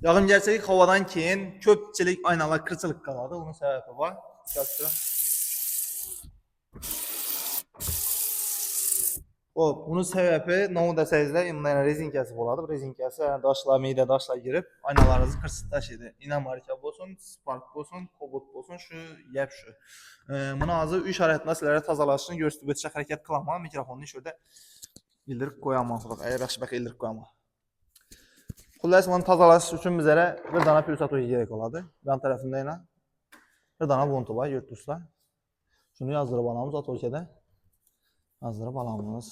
Yağın gerçəyi havadan keyin köpçilik aynalar qırçılıq qaladı. Bunun səbəbi var. Bunun səbəbi nə o desəizdə yəni rezinkası boladı. Rezinkası daşlar, meydə daşlar girib aynalarınızı qırçıq daşıdı. İnə marka olsun, Spark olsun, Kobalt olsun, şu yəb şu. Bunu azı 3 hərəkətlə sizlərə tazalaşını göstərib ötüşə hərəkət qılama, mikrofonunu şurada ildirib qoyamazsınız. Əgər yaxşı bax ildirib qoyama. Xullas bunu tazalaş üçün bizlərə bir dana pülsatoyu gerek oladı. Yan tərəfində ilə bir dana buntu var, yurtdusla. Şunu yazdırıb alamız Atolkədə. Yazdırıb alamız.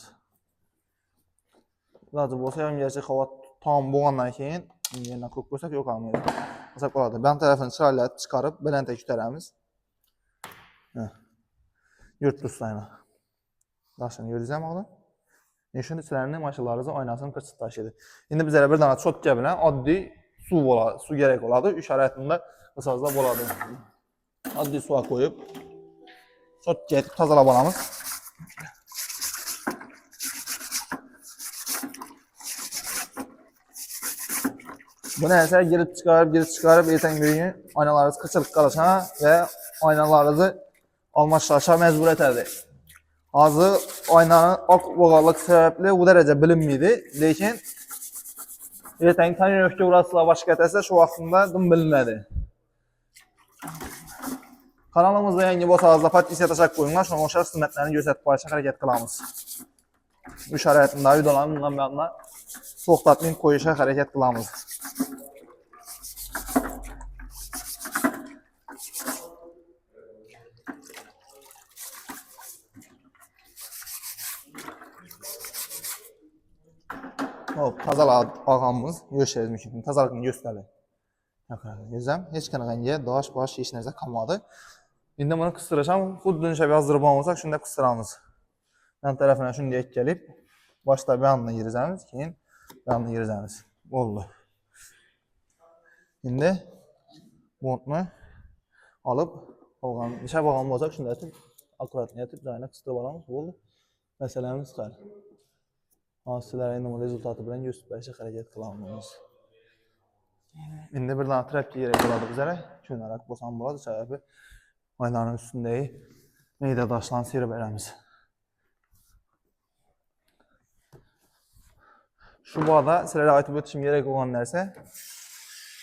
Birazcık olsa yan gerçək hava tam boğandan keyin yerinə qoyub qoysaq yox almayacaq. Məsələn oladı. Yan tərəfini çırayla çıxarıb belən tək kütərəmiz. Yurtdusla ilə. Daşını görəcəm ağlı. Neşin içlərini maşınlarınızın aynasını qırçıq daşıdı. İndi bizlərə bir dana çok gəbilən addi su gerek oladı. 3 hərəkətində qısazda boladı. Addi suya koyub çok getib tazalab alamız. Bunu əsər girib çıxarıb ertən günü aynalarınız qırçılıq qalışana və aynalarınızı almaşlaşa məcbur etərdi. Azı aynanın ak boğarlıq səbəbli bu dərəcə bilinmiydi. Lakin ertən tonirovka urasıyla başqa etəsə şu vaxtında dım bilinmədi. Kanalımızda yangi bolsanız da podpisiya taşak qoyunlar. Şuna oxşar xidmətlərini göstərib paylaşaq hərəkət qılamız. 3 hərəkətində videoların bundan yanına soğuk tatmin koyuşaq hərəkət qılamız. Tazalıq ağamız görüşürüz mümkün. Tazalığını göstərir. Gözləm. Heç qanağınca daş, baş, heç nəsə qalmadı. İndi bunu qıstıracam. Xuddi şəbə hazırıb olmasaq, şunu da qıstıramız. Yan tərəfinə şunu deyək gəlib. Başda bir anına girizəmiz, keyin bir anına girizəmiz. Oldu. İndi montunu alıb, şəb ağamı olacaq, şunu da etib, akuratını yatıb, rayına qıstırıb alamız. Oldu. Məsələmiz çıxar. Sizlərə indi bu rezultatı bilən göstərişə hərəkət qılamız. İndi bir dana trapki gerek oladı bizlərə. Könərək bosan buladı, səbəbi aynaların üstündəyi meydə daşlarını sirib eləmiz. Şu bağda sizlərə aytıb ötüşüm gerek olan nərsə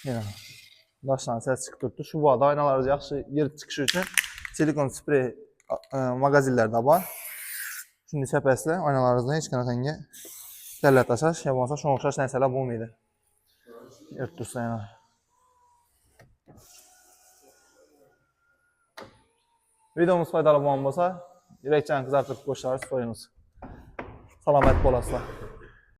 daşlarını səs çıxıb tutdu. Şu bağda aynalarınız yaxşı yer çıxışı üçün silikon sprey mağazillərdə var. Şimdi səpəslə aynalarınızda heç qanaqəngə gəllə taşar, yabansa şuna oxşar nəsələ bulmaydı. Yurtdusla ilə. Videomuz faydalı olsa, direkt can qızartıb qoşarız, soyunuz. Salamət bolasla.